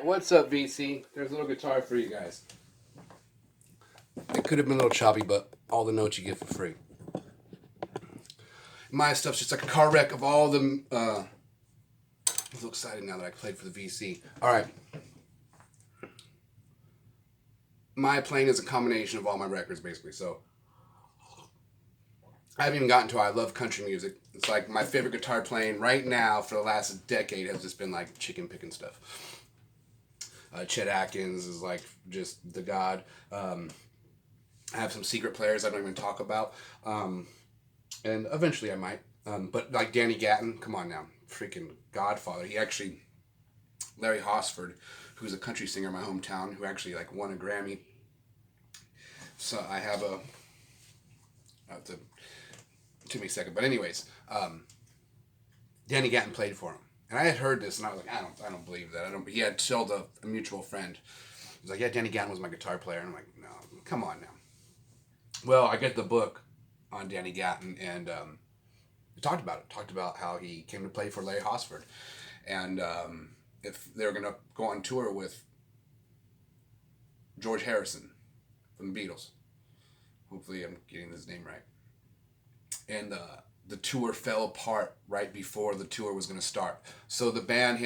What's up, VC? There's a little guitar for you guys. It could have been a little choppy, but all the notes you get for free. My stuff's just like a car wreck of all them. I'm so excited now that I played for the VC. Alright. My playing is a combination of all my records, basically. So, I haven't even gotten to it. I love country music. It's like my favorite guitar playing right now for the last decade has just been like chicken picking stuff. Chet Atkins is like just the god. I have some secret players I don't even talk about. And eventually I might. But like Danny Gatton, come on now. Freaking godfather. He actually, Larry Hosford, who's a country singer in my hometown, who actually like won a Grammy. So I have a, it took me a second. But anyways, Danny Gatton played for him. And I had heard this, and I was like, I don't believe that. He had told a mutual friend. He was like, yeah, Danny Gatton was my guitar player. And I'm like, no, come on now. Well, I get the book on Danny Gatton, and we talked about it. Talked about how he came to play for Larry Hosford. And if they were going to go on tour with George Harrison from the Beatles. Hopefully I'm getting his name right. And the tour fell apart right before the tour was going to start. So the band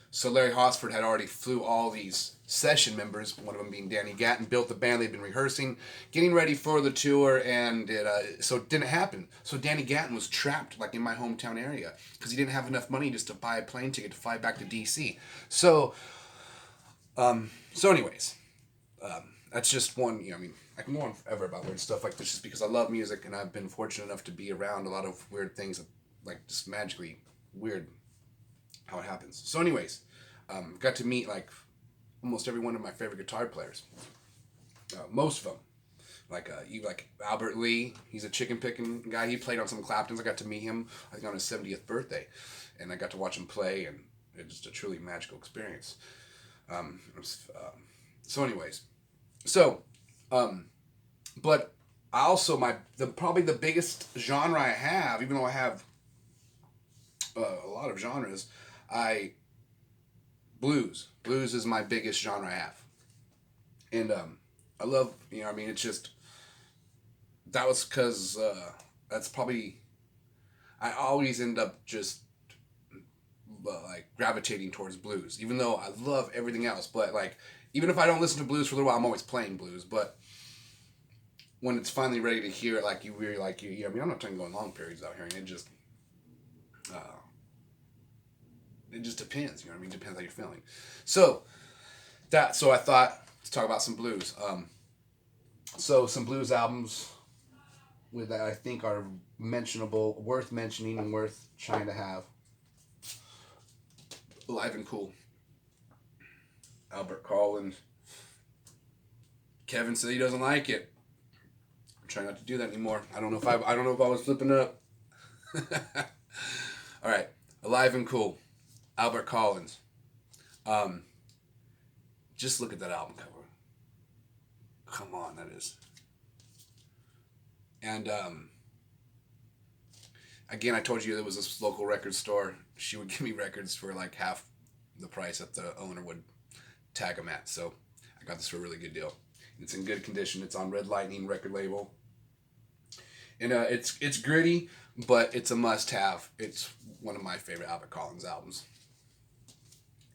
so Larry Hosford had already flew all these session members, one of them being Danny Gatton, built the band. They'd been rehearsing, getting ready for the tour, and so it didn't happen. So Danny Gatton was trapped like in my hometown area because he didn't have enough money just to buy a plane ticket to fly back to DC. So anyways, that's just one, I can go on forever about weird stuff like this just because I love music and I've been fortunate enough to be around a lot of weird things that, like, just magically weird how it happens. So anyways, got to meet like almost every one of my favorite guitar players. Most of them. Like Albert Lee, he's a chicken picking guy. He played on some Claptons. I got to meet him, I think, on his 70th birthday. And I got to watch him play, and it was just a truly magical experience. So anyways, but I also, probably the biggest genre I have, even though I have a lot of genres, blues. Blues is my biggest genre I have. And I love, it's just, that was because that's probably, I always end up just like gravitating towards blues, even though I love everything else. But like, even if I don't listen to blues for a little while, I'm always playing blues. But when it's finally ready to hear it, like you really like you, I'm not talking going long periods out here, and it just depends. Depends how you're feeling. So I thought let's talk about some blues. So some blues albums that I think are mentionable, worth mentioning, and worth trying to have. Alive and Cool. Albert Collins, Kevin said he doesn't like it. I'm trying not to do that anymore. I don't know if I was flipping up. All right, Alive and Cool, Albert Collins. Just look at that album cover. Come on, that is. And again, I told you there was this local record store. She would give me records for like half the price that the owner would tag them at. So I got this for a really good deal. It's in good condition. It's on Red Lightning record label. And it's gritty, but it's a must-have. It's one of my favorite Albert Collins albums.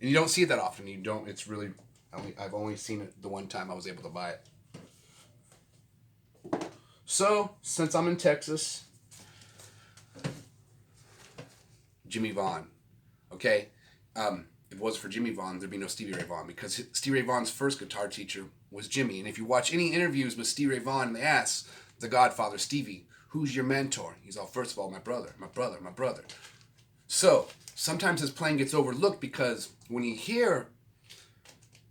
And you don't see it that often. You don't. It's really. I've only seen it the one time I was able to buy it. So since I'm in Texas, Jimmy Vaughn. Okay, if it was for Jimmy Vaughn, there'd be no Stevie Ray Vaughan, because Stevie Ray Vaughan's first guitar teacher was Jimmy. And if you watch any interviews with Stevie Ray Vaughan, and they ask the Godfather Stevie, "Who's your mentor?" He's all, "First of all, my brother, my brother, my brother." So sometimes his playing gets overlooked because when you hear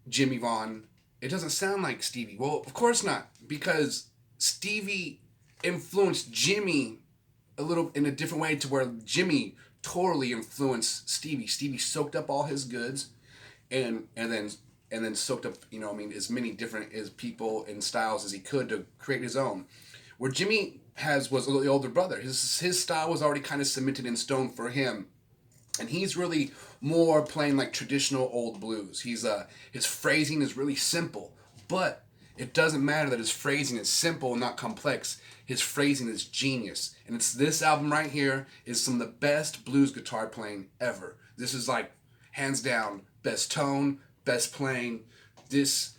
Jimmy Vaughn, it doesn't sound like Stevie. Well, of course not, because Stevie influenced Jimmy a little in a different way, to where Jimmy totally influenced Stevie. Stevie soaked up all his goods, and then soaked up, as many different as people and styles as he could to create his own. Where Jimmy was the older brother. His style was already kind of cemented in stone for him, and he's really more playing like traditional old blues. His phrasing is really simple, but it doesn't matter that his phrasing is simple and not complex. His phrasing is genius. And it's this album right here is some of the best blues guitar playing ever. This is like, hands down, best tone, best playing. This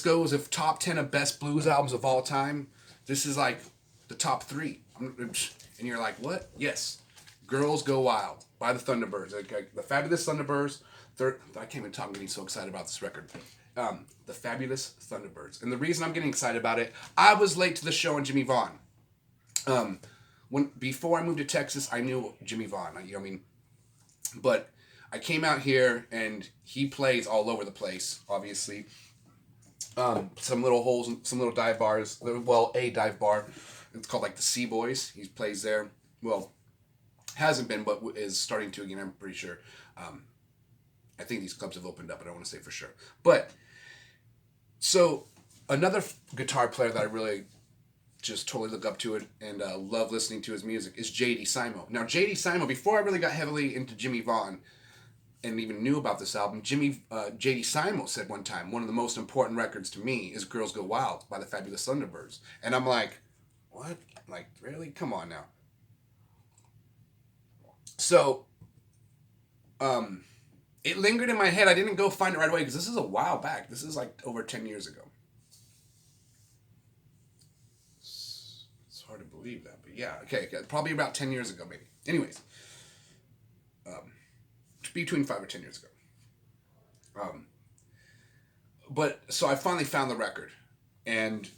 goes of top 10 of best blues albums of all time. This is like the top 3. And you're like, what? Yes. Girls Go Wild by the Thunderbirds. The Fabulous Thunderbirds. I can't even talk. I'm getting so excited about this record. The Fabulous Thunderbirds. And the reason I'm getting excited about it, I was late to the show on Jimmy Vaughn. Before I moved to Texas, I knew Jimmy Vaughn. But I came out here and he plays all over the place, obviously. Some little holes, some little dive bars. Well, a dive bar. It's called like the Sea Boys. He plays there. Well, hasn't been, but is starting to again, I'm pretty sure. I think these clubs have opened up, but I don't want to say for sure. But, so, another guitar player that I really just totally look up to it and love listening to his music is J.D. Simo. Now, J.D. Simo, before I really got heavily into Jimmy Vaughn and even knew about this album, J.D. Simo said one time, one of the most important records to me is Girls Go Wild by the Fabulous Thunderbirds. And I'm like, what? Like, really? Come on now. So, it lingered in my head. I didn't go find it right away because this is a while back. This is like over 10 years ago. It's hard to believe that, but yeah, okay, probably about 10 years ago, maybe. Anyways, between 5 or 10 years ago. But so I finally found the record, and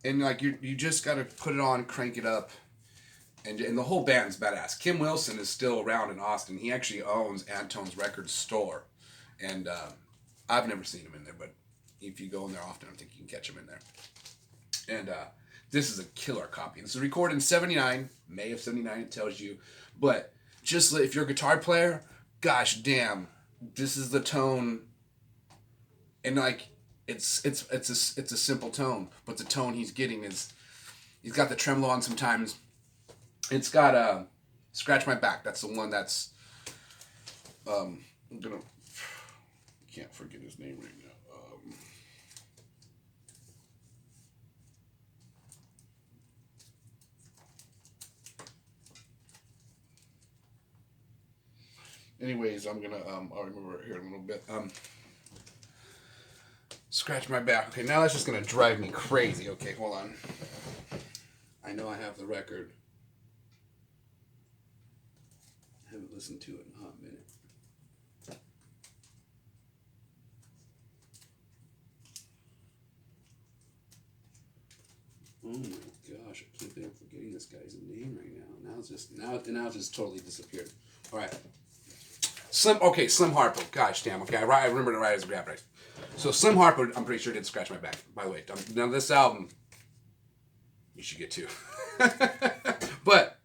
like you just got to put it on, crank it up. And the whole band's badass. Kim Wilson is still around in Austin. He actually owns Antone's Record Store. And I've never seen him in there, but if you go in there often, I think you can catch him in there. And this is a killer copy. This was recorded in 79, May of 79, it tells you. But just if you're a guitar player, gosh damn, this is the tone. And like, it's a simple tone, but the tone he's getting is, he's got the tremolo on sometimes. It's got Scratch My Back. That's the one that's I'm gonna, can't forget his name right now. Anyways, I'm gonna I'll remember it here in a little bit. Scratch My Back. Okay, now that's just gonna drive me crazy. Okay, hold on. I know I have the record. I haven't listened to it in a hot minute. Oh my gosh, I can't believe I'm forgetting this guy's name right now. Now it's just totally disappeared. Alright. Slim Harpo. Gosh damn, okay, I remember it right as a grab right. So Slim Harper, I'm pretty sure did Scratch My Back. By the way, now this album, you should get too. But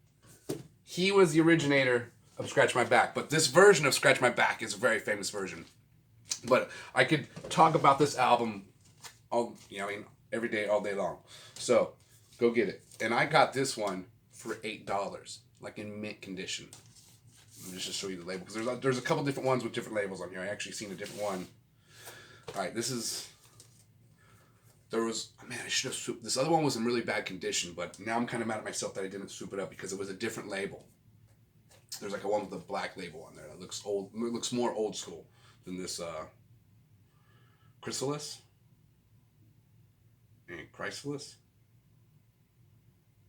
he was the originator of Scratch My Back. But this version of Scratch My Back is a very famous version. But I could talk about this album every day, all day long. So go get it. And I got this one for $8, like in mint condition. Let me just show you the label, because there's a couple different ones with different labels on here. I actually seen a different one. All right, I should have swooped. This other one was in really bad condition, but now I'm kind of mad at myself that I didn't swoop it up because it was a different label. There's like a one with a black label on there that looks old. It looks more old school than this Chrysalis.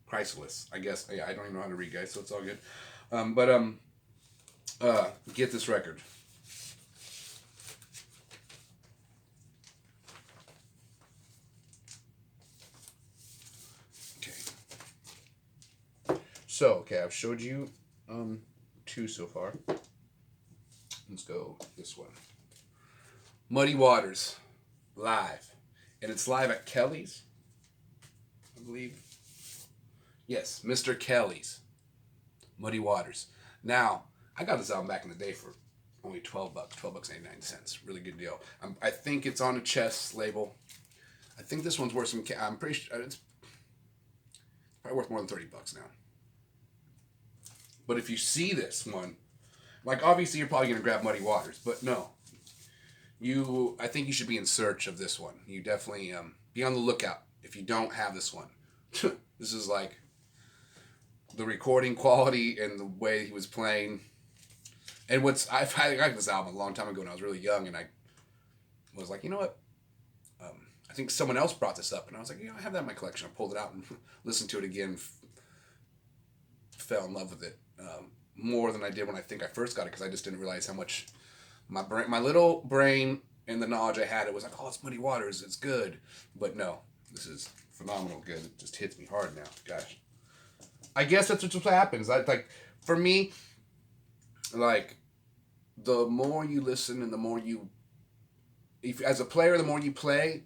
Chrysalis, I guess. Yeah, I don't even know how to read, guys, so it's all good. Get this record. So, I've showed you 2 so far. Let's go this one. Muddy Waters, live. And it's live at Kelly's, I believe. Yes, Mr. Kelly's. Muddy Waters. Now, I got this album back in the day for only $12, $12.89. Really good deal. I think it's on a Chess label. I think this one's worth some. I'm pretty sure it's probably worth more than $30 now. But if you see this one, like obviously you're probably gonna grab Muddy Waters, but no. I think you should be in search of this one. You definitely be on the lookout if you don't have this one. This is like the recording quality and the way he was playing. And I got this album a long time ago when I was really young, and I was like, you know what? I think someone else brought this up, and I was like, I have that in my collection. I pulled it out and listened to it again. Fell in love with it more than I did when I think I first got it, because I just didn't realize how much my little brain and the knowledge I had, it was like, oh, it's Muddy Waters, it's good. But no, this is phenomenal good. It just hits me hard now. Gosh. I guess that's what happens. For me, like, the more you listen and the more as a player, the more you play,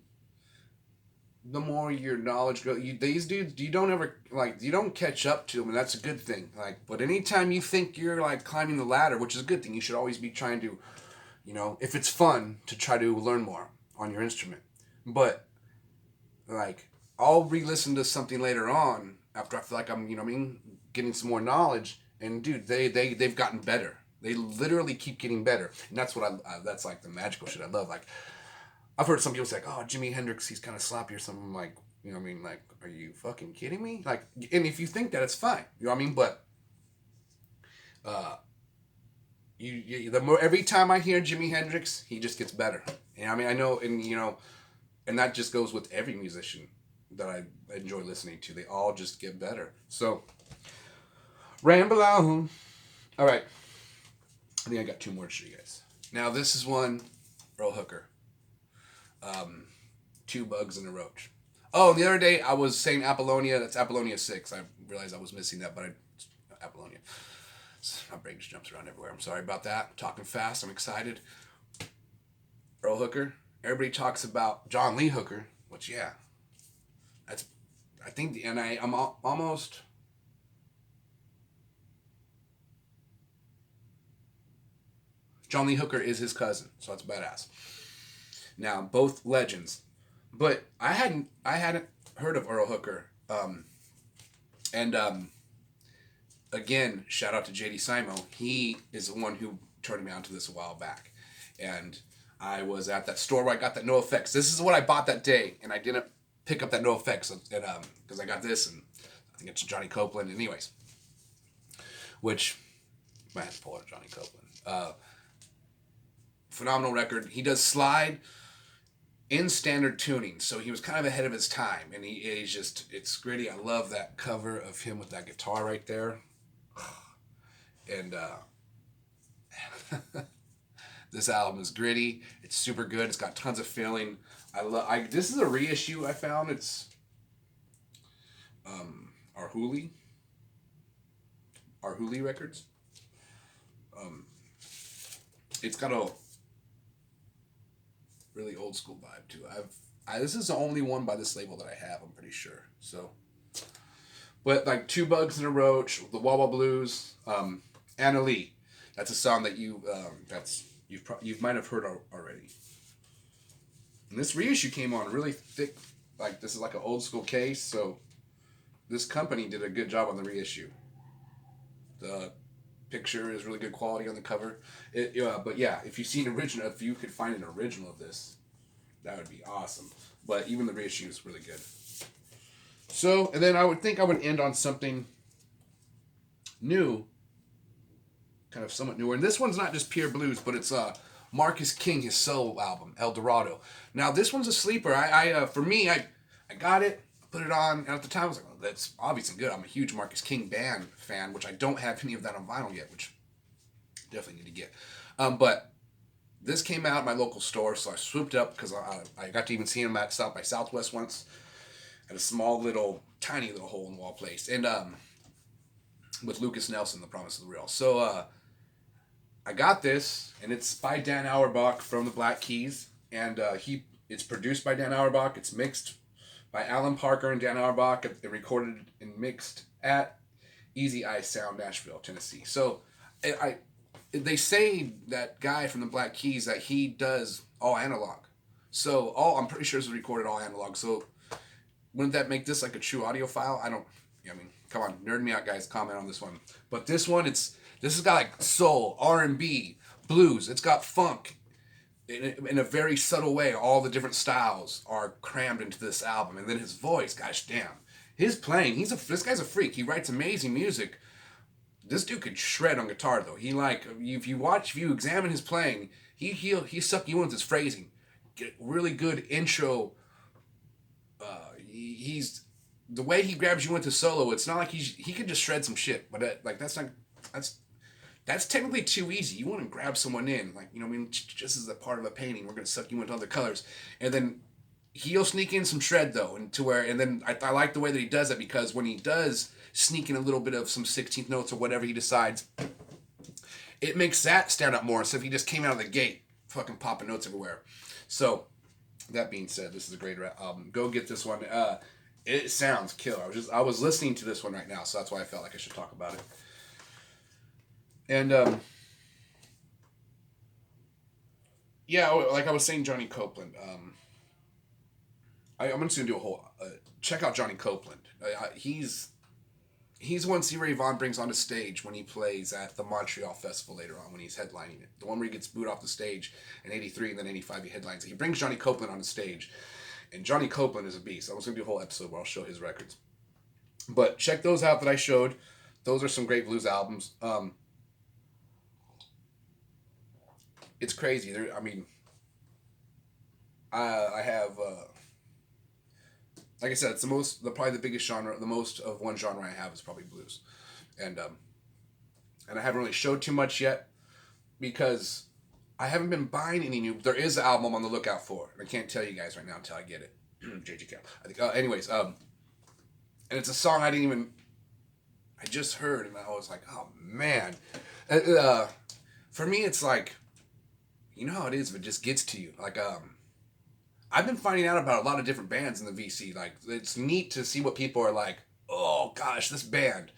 the more your knowledge grows. These dudes, you don't catch up to them, and that's a good thing. But anytime you think you're climbing the ladder, which is a good thing, you should always be trying to, if it's fun, to try to learn more on your instrument. But I'll re-listen to something later on after I feel like I'm, getting some more knowledge, and dude, they've gotten better. They literally keep getting better, and that's what that's like the magical shit I love. I've heard some people say, oh, Jimi Hendrix, he's kind of sloppy or something. I'm like, are you fucking kidding me? And if you think that, it's fine. You know what I mean? But the more, every time I hear Jimi Hendrix, he just gets better. And I know, and that just goes with every musician that I enjoy listening to. They all just get better. So, ramble on. All right. I think I got 2 more to show you guys. Now, this is one, Earl Hooker. 2 Bugs and a Roach. Oh, and the other day I was saying Apollonia. That's Apollonia 6. I realized I was missing that, but Apollonia. My brain just jumps around everywhere. I'm sorry about that. I'm talking fast. I'm excited. Earl Hooker. Everybody talks about John Lee Hooker, which, yeah. I'm almost... John Lee Hooker is his cousin, so that's badass. Now, both legends, but I hadn't heard of Earl Hooker, again, shout out to JD Simo. He is the one who turned me on to this a while back, and I was at that store where I got that NoFX. This is what I bought that day, and I didn't pick up that NoFX because I got this, and I think it's Johnny Copeland. Anyways, which I have to pull out Johnny Copeland. Phenomenal record. He does slide in standard tuning, so he was kind of ahead of his time, and he's just, it's gritty. I love that cover of him with that guitar right there, and this album is gritty. It's super good. It's got tons of feeling. This is a reissue I found. It's Arhoolie Records. It's got really old school vibe too. This is the only one by this label that I have. I'm pretty sure. So, but like Two Bugs in a Roach, the Wawa Blues, Anna Lee. That's a song that you might have heard already. And this reissue came on really thick. Like this is like an old school case, so this company did a good job on the reissue. The picture is really good quality on the cover. But yeah, if you see an original, if you could find an original of this, that would be awesome. But even the reissue is really good. So, and then I would think I would end on something new, kind of somewhat newer. And this one's not just pure blues, but it's Marcus King, his solo album, El Dorado. Now, this one's a sleeper. For me, I got it, put it on, and at the time I was like, oh, that's obviously good. I'm a huge Marcus King band fan, which I don't have any of that on vinyl yet, which definitely need to get. But this came out at my local store, so I swooped up because I got to even see him at South by Southwest once at a small little, tiny little hole in the wall place. And with Lucas Nelson, The Promise of the Real. So I got this, and it's by Dan Auerbach from the Black Keys, and it's produced by Dan Auerbach. It's mixed by Alan Parker and Dan Auerbach. It recorded and mixed at Easy Eye Sound, Nashville, Tennessee. So they say that guy from the Black Keys that he does all analog. So I'm pretty sure this was recorded all analog. So wouldn't that make this like a true audio file? Come on, nerd me out, guys. Comment on this one. But this one, this has got like soul, R&B, blues. It's got funk in a very subtle way. All the different styles are crammed into this album. And then his voice, gosh damn. His playing, this guy's a freak. He writes amazing music. This dude could shred on guitar though. If you examine his playing, he suck you in with his phrasing. Get really good intro. He's the way he grabs you into solo. It's not like he could just shred some shit, but that's technically too easy. You want to grab someone in, just as a part of a painting. We're gonna suck you into other colors, and then he'll sneak in some shred though, and then I like the way that he does it, because when he does sneak in a little bit of some 16th notes or whatever he decides, it makes that stand out more. So if he just came out of the gate, fucking popping notes everywhere. So that being said, this is a great album. Go get this one. It sounds killer. I was listening to this one right now, so that's why I felt like I should talk about it. And yeah, like I was saying, Johnny Copeland. I'm just gonna do a whole check out Johnny Copeland. He's one C. Ray Vaughan brings on the stage when he plays at the Montreal Festival later on, when he's headlining it. The one where he gets booed off the stage in '83 and then '85 he headlines it. He brings Johnny Copeland on the stage. And Johnny Copeland is a beast. I was going to do a whole episode where I'll show his records. But check those out that I showed. Those are some great blues albums. It's crazy. I have, like I said, it's probably the biggest genre, the most of one genre I have is probably blues. And I haven't really showed too much yet because I haven't been buying any new. There is an album I'm on the lookout for. I can't tell you guys right now until I get it. JGK. I think. Anyways, and it's a song I just heard, and I was like, oh man. For me, it's like, you know how it is if it just gets to you. Like, I've been finding out about a lot of different bands in the VC. Like, it's neat to see what people are like. Oh gosh, this band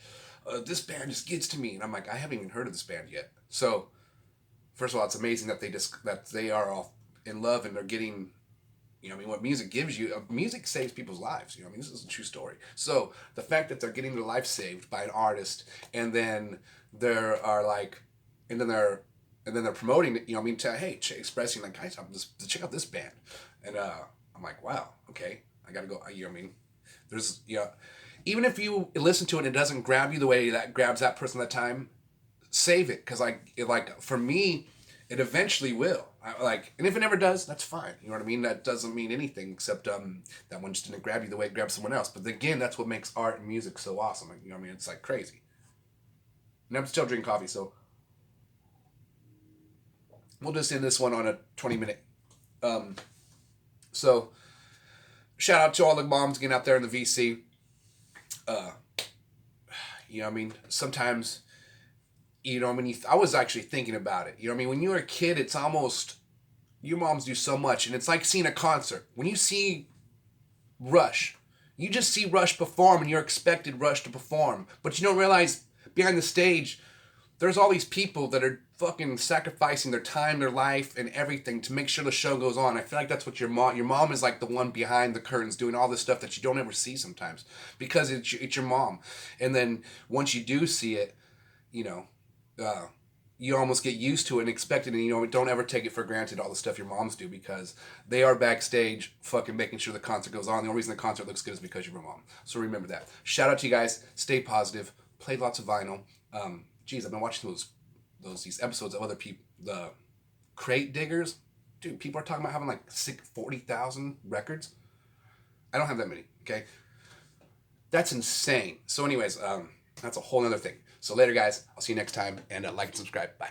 just gets to me, and I'm like, I haven't even heard of this band yet. So. First of all, it's amazing that they are all in love and they're getting, what music gives you. Music saves people's lives. This is a true story. So the fact that they're getting their life saved by an artist, and then they're promoting it. Expressing like, guys, check out this band, and I'm like, wow, okay, I gotta go. There's even if you listen to it and it doesn't grab you the way that grabs that person at that time. Save it, because for me, it eventually will. And if it never does, that's fine. You know what I mean? That doesn't mean anything except that one just didn't grab you the way it grabbed someone else. But again, that's what makes art and music so awesome. It's like crazy. And I'm still drinking coffee, so we'll just end this one on a 20-minute. So shout out to all the moms getting out there in the VC. Sometimes. I was actually thinking about it. When you were a kid, it's almost Your moms do so much, and it's like seeing a concert. When you see Rush, you just see Rush perform, and you're expected Rush to perform, but you don't realize behind the stage, there's all these people that are fucking sacrificing their time, their life, and everything to make sure the show goes on. I feel like that's what your mom is like the one behind the curtains doing all this stuff that you don't ever see sometimes because it's your mom. And then once you do see it, you know, you almost get used to it and expect it, and don't ever take it for granted all the stuff your moms do because they are backstage fucking making sure the concert goes on. The only reason the concert looks good is because you're your mom. So remember that. Shout out to you guys. Stay positive. Play lots of vinyl. I've been watching these episodes of other people, the crate diggers. Dude, people are talking about having like 40,000 records. I don't have that many. Okay, that's insane. So anyways, that's a whole other thing. So later, guys. I'll see you next time, and like and subscribe. Bye.